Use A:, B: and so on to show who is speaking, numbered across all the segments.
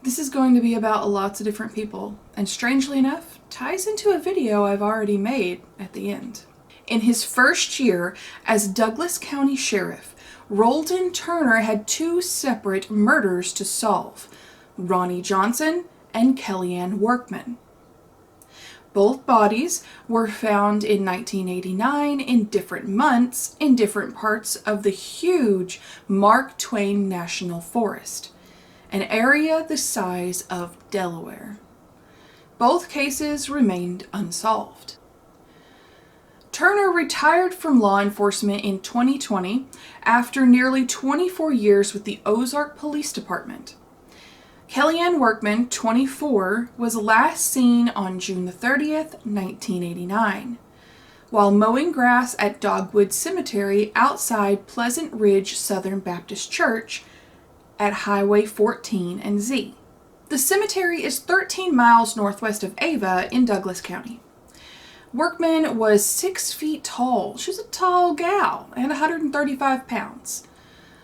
A: This is going to be about lots of different people, and strangely enough, ties into a video I've already made at the end. In his first year as Douglas County Sheriff, Roldan Turner had two separate murders to solve: Ronnie Johnson and Kellyanne Workman. Both bodies were found in 1989 in different months in different parts of the huge Mark Twain National Forest, an area the size of Delaware. Both cases remained unsolved. Turner retired from law enforcement in 2020 after nearly 24 years with the Ozark Police Department. Kellyanne Workman, 24, was last seen on June the 30th, 1989, while mowing grass at Dogwood Cemetery outside Pleasant Ridge Southern Baptist Church at Highway 14 and Z. The cemetery is 13 miles northwest of Ava in Douglas County. Workman was 6 feet tall. She was a tall gal and 135 pounds.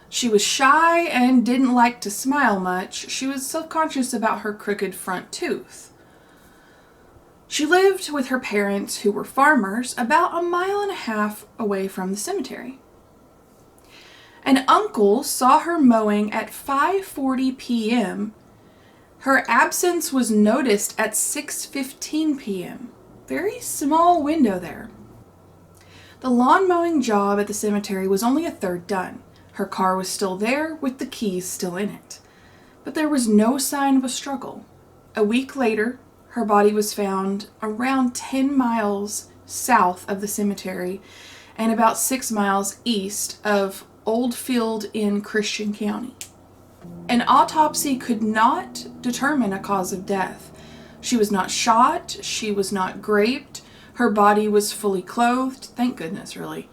A: She was shy and didn't like to smile much. She was self-conscious about her crooked front tooth. She lived with her parents, who were farmers, about 1.5 miles away from the cemetery. An uncle saw her mowing at 5:40 p.m. Her absence was noticed at 6:15 p.m. Very small window there. The lawn mowing job at the cemetery was only a third done. Her car was still there with the keys still in it. But there was no sign of a struggle. A week later, her body was found around 10 miles south of the cemetery and about 6 miles east of Oldfield in Christian County. An autopsy could not determine a cause of death. She was not shot, she was not raped, her body was fully clothed, thank goodness, really.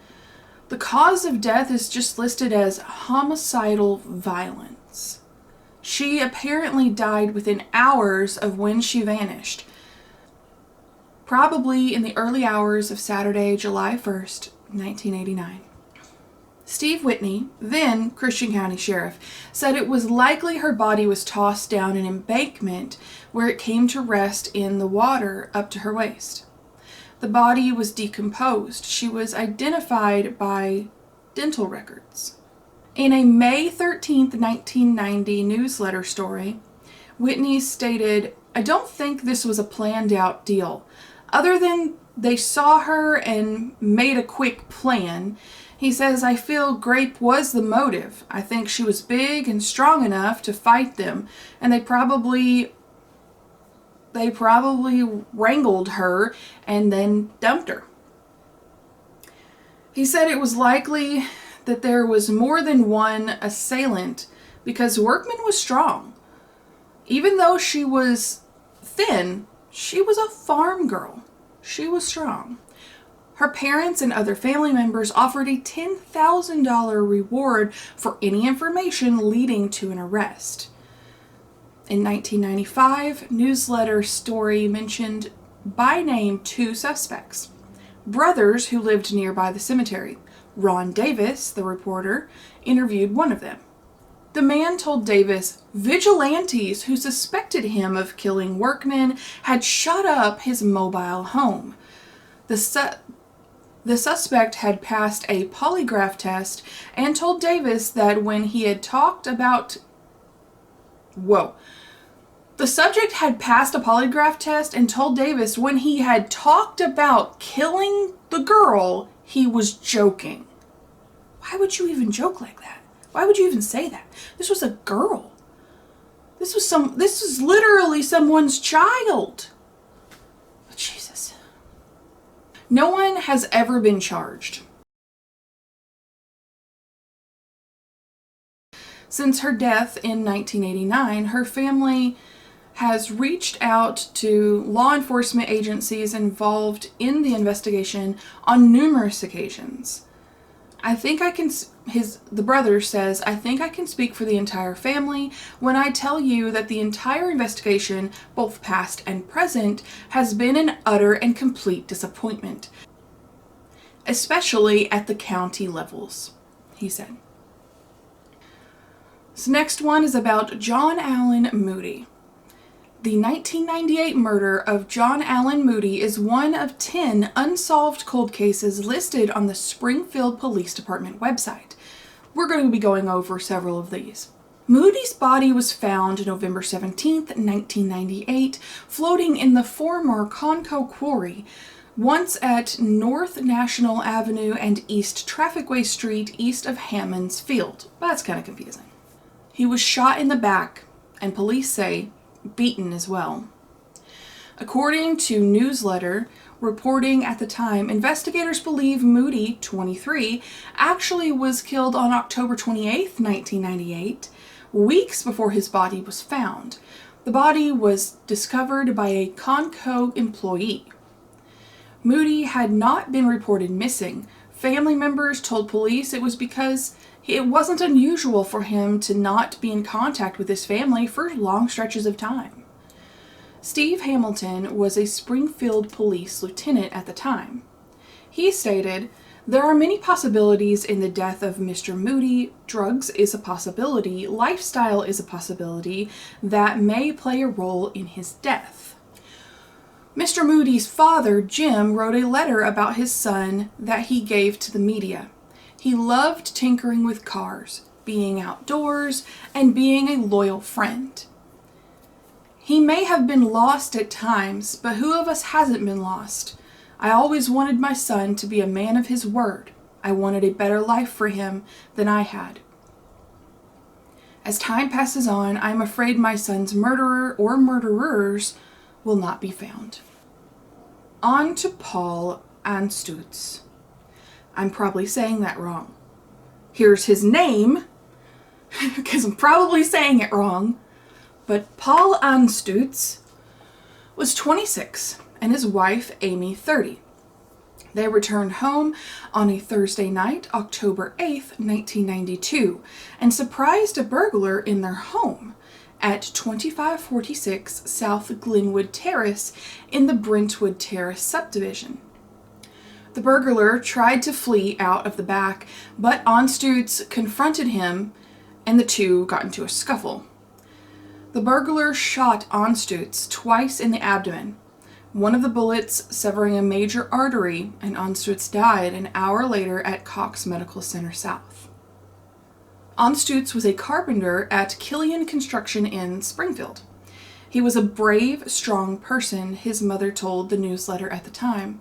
A: The cause of death is just listed as homicidal violence. She apparently died within hours of when she vanished, probably in the early hours of Saturday, July 1st, 1989. Steve Whitney, then Christian County Sheriff, said it was likely her body was tossed down an embankment where it came to rest in the water up to her waist. The body was decomposed. She was identified by dental records. In a May 13, 1990 newsletter story, Whitney stated, "I don't think this was a planned out deal. Other than they saw her and made a quick plan." He says, "I feel grape was the motive. I think she was big and strong enough to fight them, and they probably wrangled her and then dumped her." He said it was likely that there was more than one assailant because Workman was strong. Even though she was thin, she was a farm girl. She was strong. Her parents and other family members offered a $10,000 reward for any information leading to an arrest. In 1995, newsletter story mentioned by name 2 suspects, brothers who lived nearby the cemetery. Ron Davis, the reporter, interviewed one of them. The man told Davis vigilantes who suspected him of killing Workman had shut up his mobile home. The suspect had passed a polygraph test and told Davis that when he had talked about... The subject had passed a polygraph test and told Davis when he had talked about killing the girl, he was joking. Why would you even joke like that? Why would you even say that? This was a girl. This was literally someone's child. But Jesus. No one has ever been charged. Since her death in 1989, her family has reached out to law enforcement agencies involved in the investigation on numerous occasions. The brother says, "I think I can speak for the entire family when I tell you that the entire investigation, both past and present, has been an utter and complete disappointment, especially at the county levels," he said. This next one is about John Allen Moody. The 1998 murder of John Allen Moody is one of 10 unsolved cold cases listed on the Springfield Police Department website. We're going to be going over several of these. Moody's body was found November 17, 1998, floating in the former Conco Quarry, once at North National Avenue and East Trafficway Street east of Hammond's Field. That's kind of confusing. He was shot in the back, and police say beaten as well. According to Newsletter reporting at the time, investigators believe Moody, 23, actually was killed on October 28, 1998, weeks before his body was found. The body was discovered by a Conco employee. Moody had not been reported missing. Family members told police it was because it wasn't unusual for him to not be in contact with his family for long stretches of time. Steve Hamilton was a Springfield police lieutenant at the time. He stated, "There are many possibilities in the death of Mr. Moody. Drugs is a possibility, lifestyle is a possibility that may play a role in his death." Mr. Moody's father, Jim, wrote a letter about his son that he gave to the media. He loved tinkering with cars, being outdoors, and being a loyal friend. He may have been lost at times, but who of us hasn't been lost? I always wanted my son to be a man of his word. I wanted a better life for him than I had. As time passes on, I am afraid my son's murderer or murderers will not be found. On to Paul Anstutz. I'm probably saying that wrong. Here's his name, because I'm probably saying it wrong. But Paul Anstutz was 26 and his wife, Amy, 30. They returned home on a Thursday night, October 8th, 1992, and surprised a burglar in their home at 2546 South Glenwood Terrace in the Brentwood Terrace subdivision. The burglar tried to flee out of the back, but Anstutz confronted him and the two got into a scuffle. The burglar shot Anstutz twice in the abdomen, one of the bullets severing a major artery, and Anstutz died an hour later at Cox Medical Center South. Anstutz was a carpenter at Killian Construction in Springfield. He was a brave, strong person, his mother told the Newsletter at the time.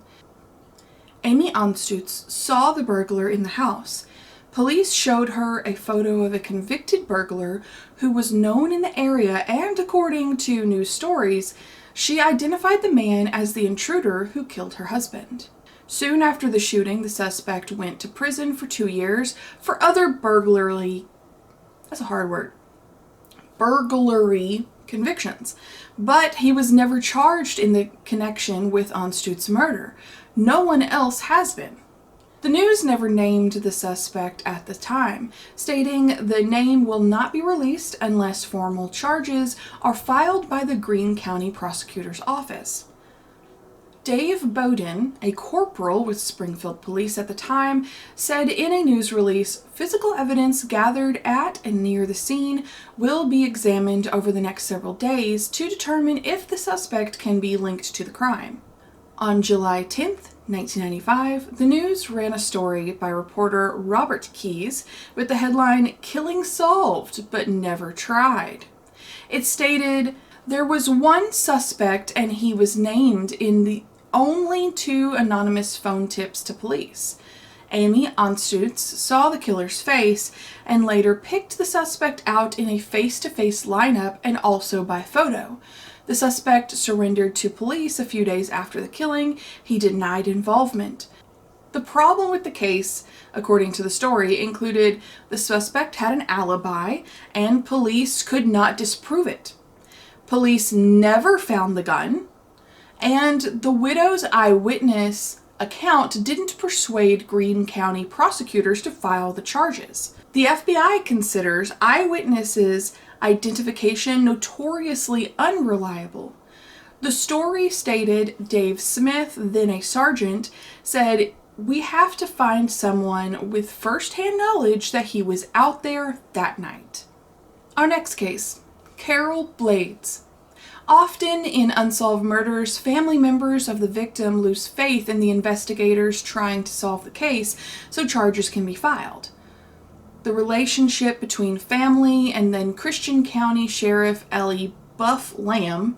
A: Amy Anstutz saw the burglar in the house. Police showed her a photo of a convicted burglar who was known in the area, and according to news stories, she identified the man as the intruder who killed her husband. Soon after the shooting, the suspect went to prison for 2 years for other burglary convictions, but he was never charged in the connection with Anstutz's murder. No one else has been. The news never named the suspect at the time, stating the name will not be released unless formal charges are filed by the Greene County Prosecutor's Office. Dave Bowden, a corporal with Springfield Police at the time, said in a news release, "Physical evidence gathered at and near the scene will be examined over the next several days to determine if the suspect can be linked to the crime." On July 10th, 1995, the news ran a story by reporter Robert Keyes with the headline, "Killing Solved, but Never Tried." It stated, "There was one suspect and he was named in the only 2 anonymous phone tips to police. Amy Anstutz saw the killer's face and later picked the suspect out in a face-to-face lineup and also by photo. The suspect surrendered to police a few days after the killing. He denied involvement. The problem with the case, according to the story, included the suspect had an alibi and police could not disprove it. Police never found the gun, and the widow's eyewitness account didn't persuade Greene County prosecutors to file the charges. The FBI considers eyewitnesses' identification notoriously unreliable. The story stated Dave Smith, then a sergeant, said, "We have to find someone with first-hand knowledge that he was out there that night." Our next case, Carol Blades. Often in unsolved murders, family members of the victim lose faith in the investigators trying to solve the case, so charges can be filed. The relationship between family and then Christian County Sheriff Ellie Buff Lamb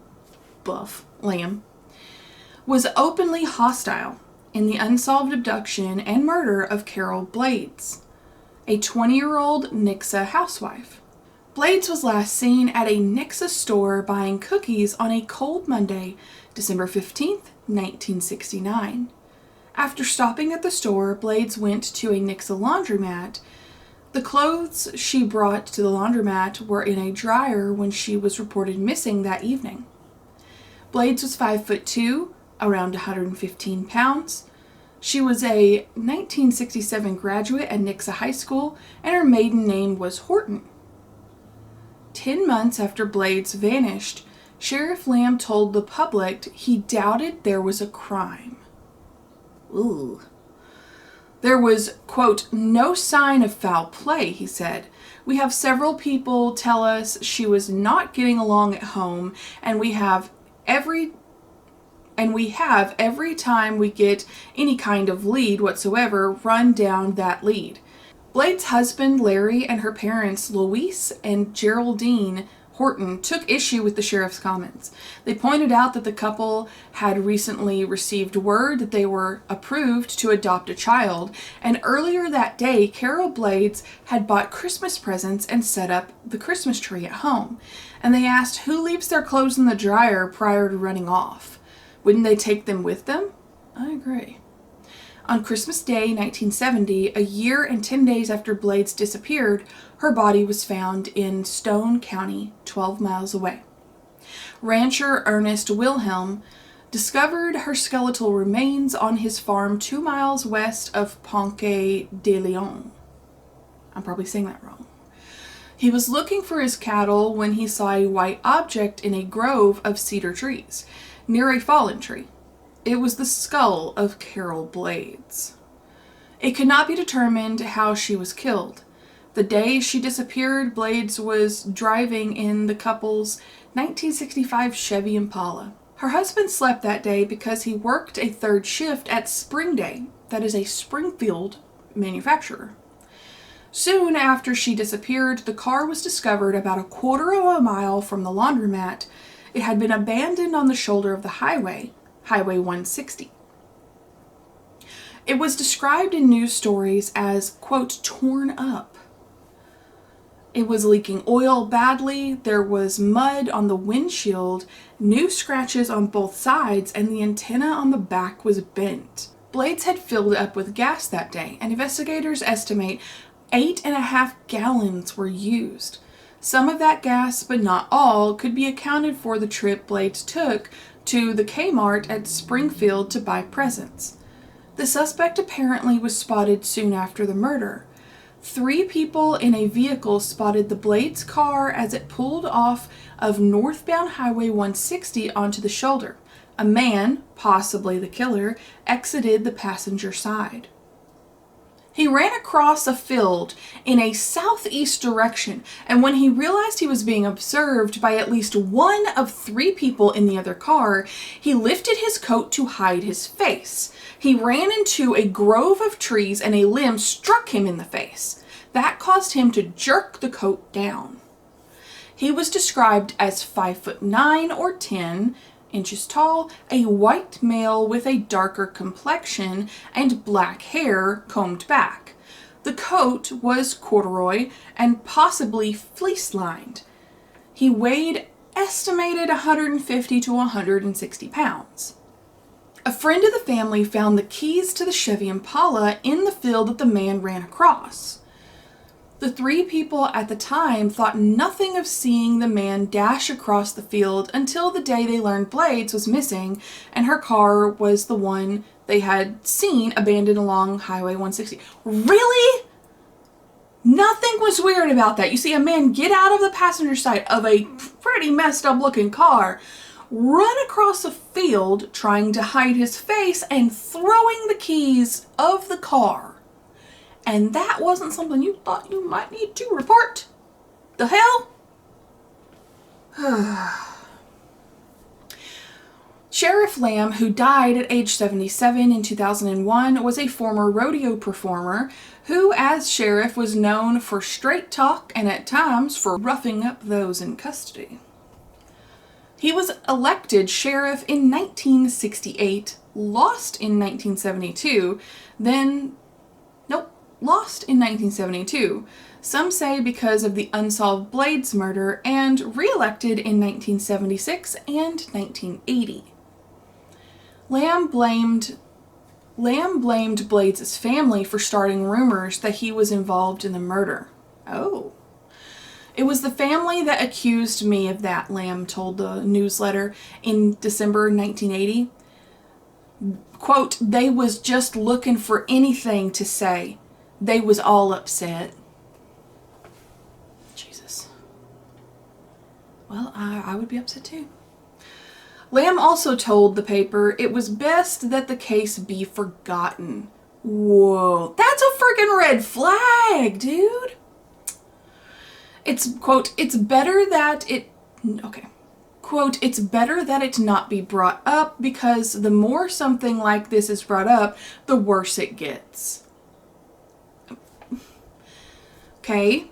A: was openly hostile in the unsolved abduction and murder of Carol Blades, a 20-year-old Nixa housewife. Blades was last seen at a Nixa store buying cookies on a cold Monday, December 15th, 1969. After stopping at the store, Blades went to a Nixa laundromat. The clothes she brought to the laundromat were in a dryer when she was reported missing that evening. Blades was 5'2", around 115 pounds. She was a 1967 graduate at Nixa High School, and her maiden name was Horton. 10 months after Blades vanished, Sheriff Lamb told the public he doubted there was a crime. Ooh. There was, quote, "no sign of foul play," he said. "We have several people tell us she was not getting along at home, and we have every time we get any kind of lead whatsoever, run down that lead." Blades' husband, Larry, and her parents, Louise and Geraldine Horton, took issue with the sheriff's comments. They pointed out that the couple had recently received word that they were approved to adopt a child, and earlier that day, Carol Blades had bought Christmas presents and set up the Christmas tree at home. And they asked who leaves their clothes in the dryer prior to running off. Wouldn't they take them with them? I agree. On Christmas Day, 1970, a year and 10 days after Blades disappeared, her body was found in Stone County, 12 miles away. Rancher Ernest Wilhelm discovered her skeletal remains on his farm 2 miles west of Ponce de Leon. I'm probably saying that wrong. He was looking for his cattle when he saw a white object in a grove of cedar trees, near a fallen tree. It was the skull of Carol Blades. It could not be determined how she was killed. The day she disappeared, Blades was driving in the couple's 1965 Chevy Impala. Her husband slept that day because he worked a third shift at Springday, that is a Springfield manufacturer. Soon after she disappeared, the car was discovered about a quarter of a mile from the laundromat. It had been abandoned on the shoulder of the highway, Highway 160. It was described in news stories as, quote, torn up. It was leaking oil badly, there was mud on the windshield, new scratches on both sides, and the antenna on the back was bent. Blades had filled up with gas that day, and investigators estimate 8.5 gallons were used. Some of that gas, but not all, could be accounted for the trip Blades took to the Kmart at Springfield to buy presents. The suspect apparently was spotted soon after the murder. 3 people in a vehicle spotted the Blades car as it pulled off of northbound Highway 160 onto the shoulder. A man, possibly the killer, exited the passenger side. He ran across a field in a southeast direction, and when he realized he was being observed by at least one of 3 people in the other car, he lifted his coat to hide his face. He ran into a grove of trees and a limb struck him in the face. That caused him to jerk the coat down. He was described as 5'9" or 10 inches tall, a white male with a darker complexion and black hair combed back. The coat was corduroy and possibly fleece-lined. He weighed estimated 150 to 160 pounds. A friend of the family found the keys to the Chevy Impala in the field that the man ran across. The 3 people at the time thought nothing of seeing the man dash across the field until the day they learned Blades was missing and her car was the one they had seen abandoned along Highway 160. Really? Nothing was weird about that. You see a man get out of the passenger side of a pretty messed up looking car, run across a field trying to hide his face and throwing the keys of the car. And that wasn't something you thought you might need to report? The hell? Sheriff Lamb, who died at age 77 in 2001, was a former rodeo performer who, as sheriff, was known for straight talk and at times for roughing up those in custody. He was elected sheriff in 1968, lost in 1972, lost in 1972. Some say because of the unsolved Blades murder, and re-elected in 1976 and 1980. Lamb blamed Blades' family for starting rumors that he was involved in the murder. Oh. It was the family that accused me of that, Lamb told the newsletter in December 1980. Quote, they was just looking for anything to say. They was all upset. Jesus. Well, I would be upset too. Lamb also told the paper it was best that the case be forgotten. Whoa, that's a freaking red flag, dude. It's, quote, it's better that it, okay. Quote, it's better that it not be brought up because the more something like this is brought up, the worse it gets. Okay.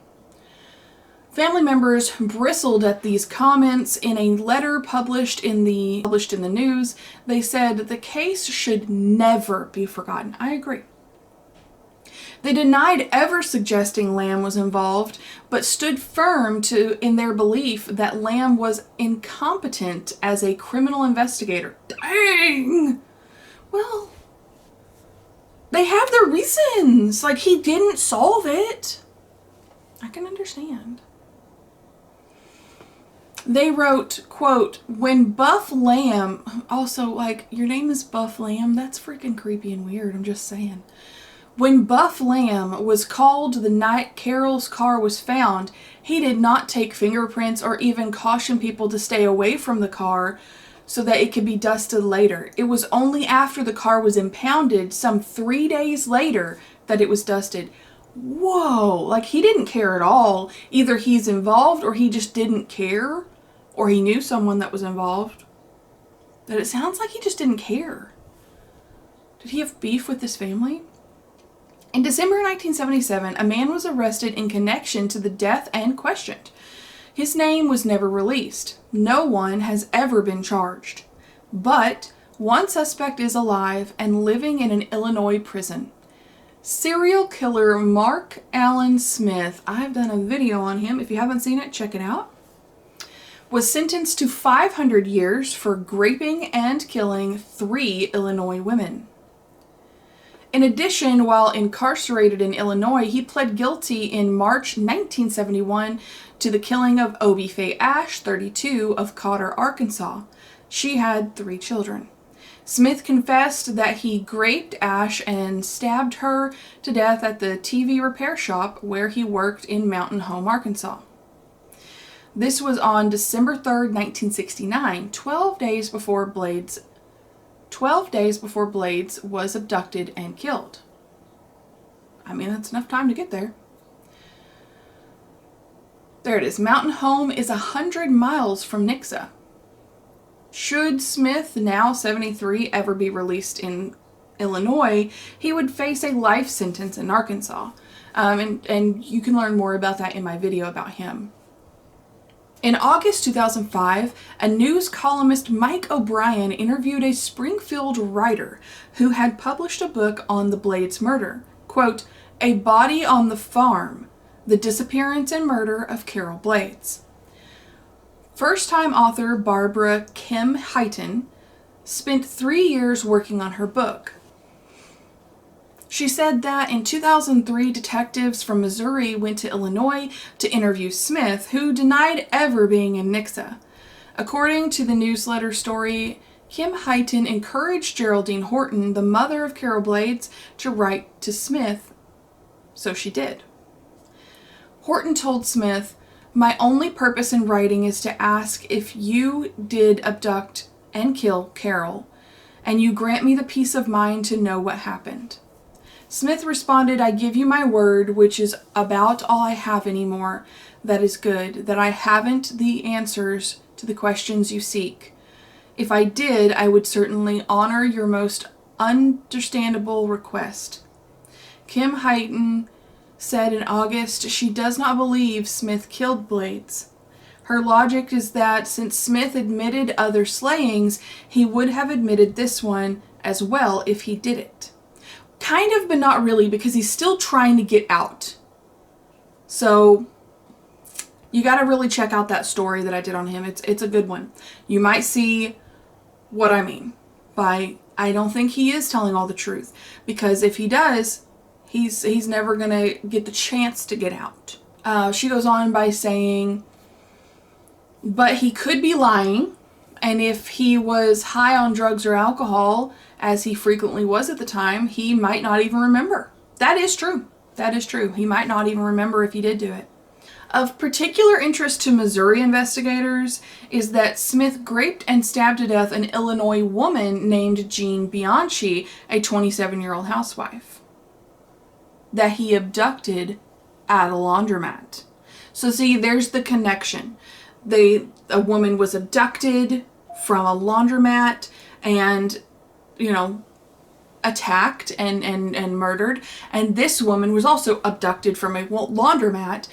A: Family members bristled at these comments. In a letter published in the news, they said the case should never be forgotten. I agree. They denied ever suggesting Lamb was involved, but stood firm in their belief that Lamb was incompetent as a criminal investigator. Dang! Well, they have their reasons. Like, he didn't solve it. I can understand. They wrote, quote, when Buff Lamb, also, like, your name is Buff Lamb? That's freaking creepy and weird, I'm just saying. When Buff Lamb was called the night Carol's car was found, he did not take fingerprints or even caution people to stay away from the car so that it could be dusted later. It was only after the car was impounded, some 3 days later, that it was dusted. Whoa, like, he didn't care at all. Either he's involved or he just didn't care, or he knew someone that was involved. But it sounds like he just didn't care. Did he have beef with his family? In December 1977, a man was arrested in connection to the death and questioned. His name was never released. No one has ever been charged. But one suspect is alive and living in an Illinois prison. Serial killer Mark Allen Smith, I've done a video on him. If you haven't seen it, check it out. Was sentenced to 500 years for raping and killing 3 Illinois women. In addition, while incarcerated in Illinois, he pled guilty in March 1971 to the killing of Obie Faye Ash, 32, of Cotter, Arkansas. She had 3 children. Smith confessed that he graped Ash and stabbed her to death at the TV repair shop where he worked in Mountain Home, Arkansas. This was on December 3rd, 1969, 12 days before Blades was abducted and killed. I mean, that's enough time to get there. There it is. Mountain Home is 100 miles from Nixa. Should Smith, now 73, ever be released in Illinois, he would face a life sentence in Arkansas. And you can learn more about that in my video about him. In August 2005, a news columnist, Mike O'Brien, interviewed a Springfield writer who had published a book on the Blades murder. Quote, A Body on the Farm, The Disappearance and Murder of Carol Blades. First-time author Barbara Kim Heighton spent 3 years working on her book. She said that in 2003, detectives from Missouri went to Illinois to interview Smith, who denied ever being in Nixa. According to the newsletter story, Kim Heighton encouraged Geraldine Horton, the mother of Carol Blades, to write to Smith, so she did. Horton told Smith, My only purpose in writing is to ask if you did abduct and kill Carol, and you grant me the peace of mind to know what happened. Smith responded, I give you my word, which is about all I have anymore, that is good, that I haven't the answers to the questions you seek. If I did, I would certainly honor your most understandable request. Kim Heighton said in August she does not believe Smith killed Blades. Her logic is that since Smith admitted other slayings, he would have admitted this one as well if he did it. Kind of, but not really, because he's still trying to get out. So you got to really check out that story that I did on him. It's a good one. You might see what I mean by I don't think he is telling all the truth, because if he does, he's never going to get the chance to get out. She goes on by saying, but he could be lying, and if he was high on drugs or alcohol, as he frequently was at the time, he might not even remember. That is true. That is true. He might not even remember if he did do it. Of particular interest to Missouri investigators is that Smith raped and stabbed to death an Illinois woman named Jean Bianchi, a 27-year-old housewife, that he abducted at a laundromat. So see, there's the connection. A woman was abducted from a laundromat and, attacked and murdered. And this woman was also abducted from a laundromat,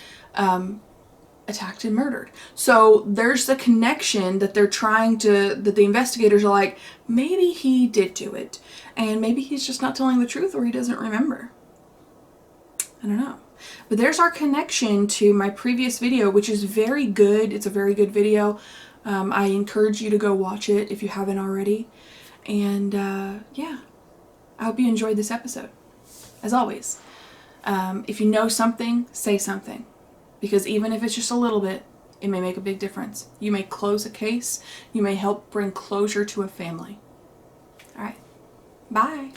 A: attacked and murdered. So there's the connection that that the investigators are like, maybe he did do it, and maybe he's just not telling the truth, or he doesn't remember. I don't know. But there's our connection to my previous video, which is very good. It's a very good video. I encourage you to go watch it if you haven't already. And yeah, I hope you enjoyed this episode. As always, if you know something, say something. Because even if it's just a little bit, it may make a big difference. You may close a case. You may help bring closure to a family. All right. Bye.